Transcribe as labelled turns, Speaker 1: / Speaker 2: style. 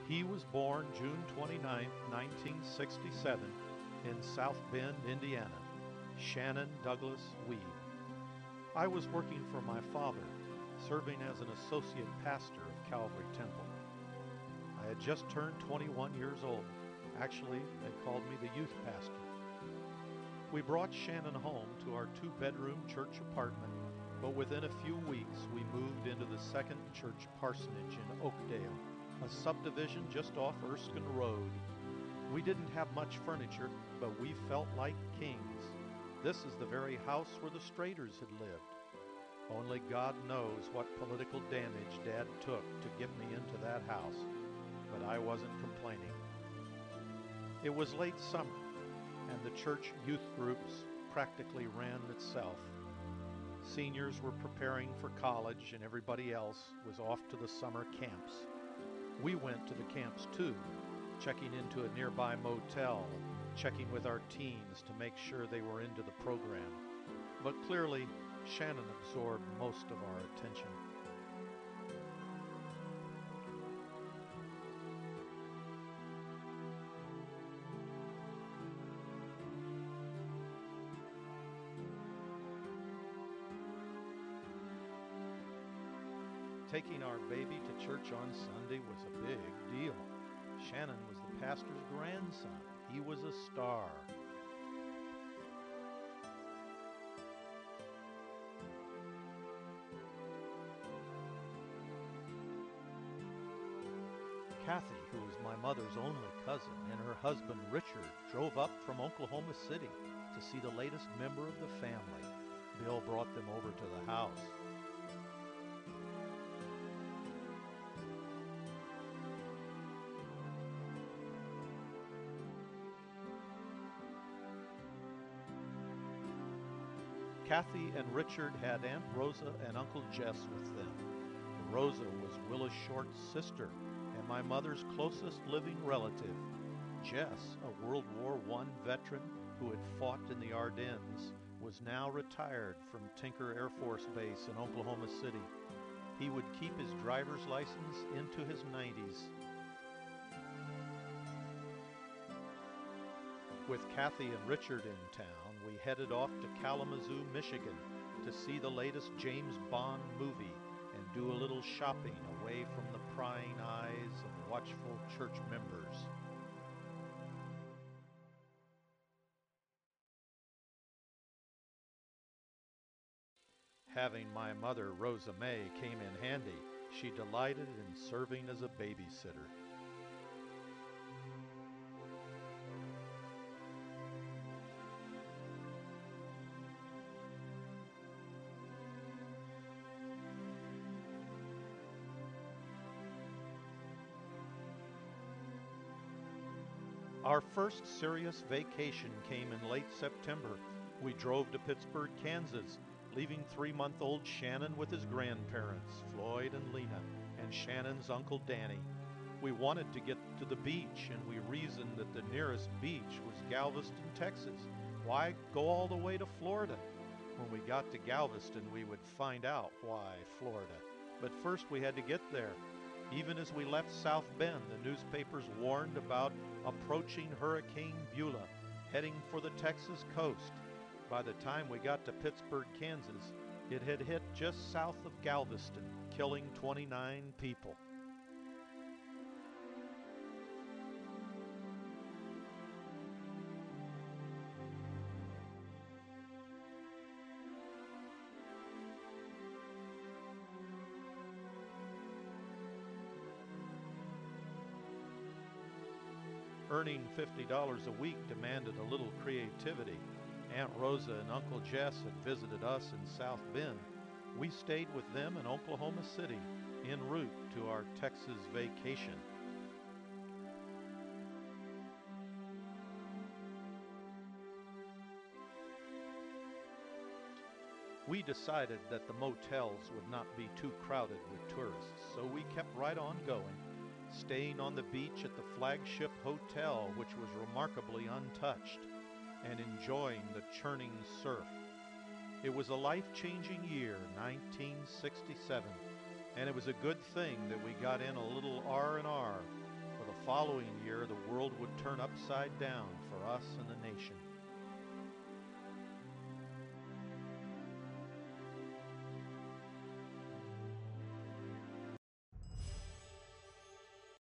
Speaker 1: He was born June 29, 1967, in South Bend, Indiana. Shannon Douglas Wead. I was working for my father, serving as an associate pastor of Calvary Temple. I had just turned 21 years old. Actually, they called me the youth pastor. We brought Shannon home to our two-bedroom church apartment, but within a few weeks we moved into the second church parsonage in Oakdale, a subdivision just off Erskine Road. We didn't have much furniture, but we felt like kings. This is the very house where the Straters had lived. Only God knows what political damage Dad took to get me into that house, but I wasn't complaining. It was late summer, and the church youth groups practically ran itself. Seniors were preparing for college, and everybody else was off to the summer camps. We went to the camps too, checking into a nearby motel, checking with our teens to make sure they were into the program. But clearly, Shannon absorbed most of our attention. Taking our baby to church on Sunday was a big deal. Shannon was the pastor's grandson. He was a star. Kathy, who was my mother's only cousin, and her husband Richard drove up from Oklahoma City to see the latest member of the family. Bill brought them over to the house. Kathy and Richard had Aunt Rosa and Uncle Jess with them. Rosa was Willa Short's sister and my mother's closest living relative. Jess, a World War I veteran who had fought in the Ardennes, was now retired from Tinker Air Force Base in Oklahoma City. He would keep his driver's license into his 90s. With Kathy and Richard in town, we headed off to Kalamazoo, Michigan to see the latest James Bond movie and do a little shopping away from the prying eyes of watchful church members. Having my mother, Rosa May, came in handy. She delighted in serving as a babysitter. Our first serious vacation came in late September. We drove to Pittsburgh, Kansas, leaving 3-month-old Shannon with his grandparents, Floyd and Lena, and Shannon's Uncle Danny. We wanted to get to the beach, and we reasoned that the nearest beach was Galveston, Texas. Why go all the way to Florida? When we got to Galveston, we would find out why Florida. But first we had to get there. Even as we left South Bend, the newspapers warned about approaching Hurricane Beulah, heading for the Texas coast. By the time we got to Pittsburgh, Kansas, it had hit just south of Galveston, killing 29 people. Earning $50 a week demanded a little creativity. Aunt Rosa and Uncle Jess had visited us in South Bend. We stayed with them in Oklahoma City, en route to our Texas vacation. We decided that the motels would not be too crowded with tourists, so we kept right on going, staying on the beach at the flagship hotel, which was remarkably untouched, and enjoying the churning surf. It was a life-changing year, 1967, and it was a good thing that we got in a little R&R, following year, the world would turn upside down for us and the nation.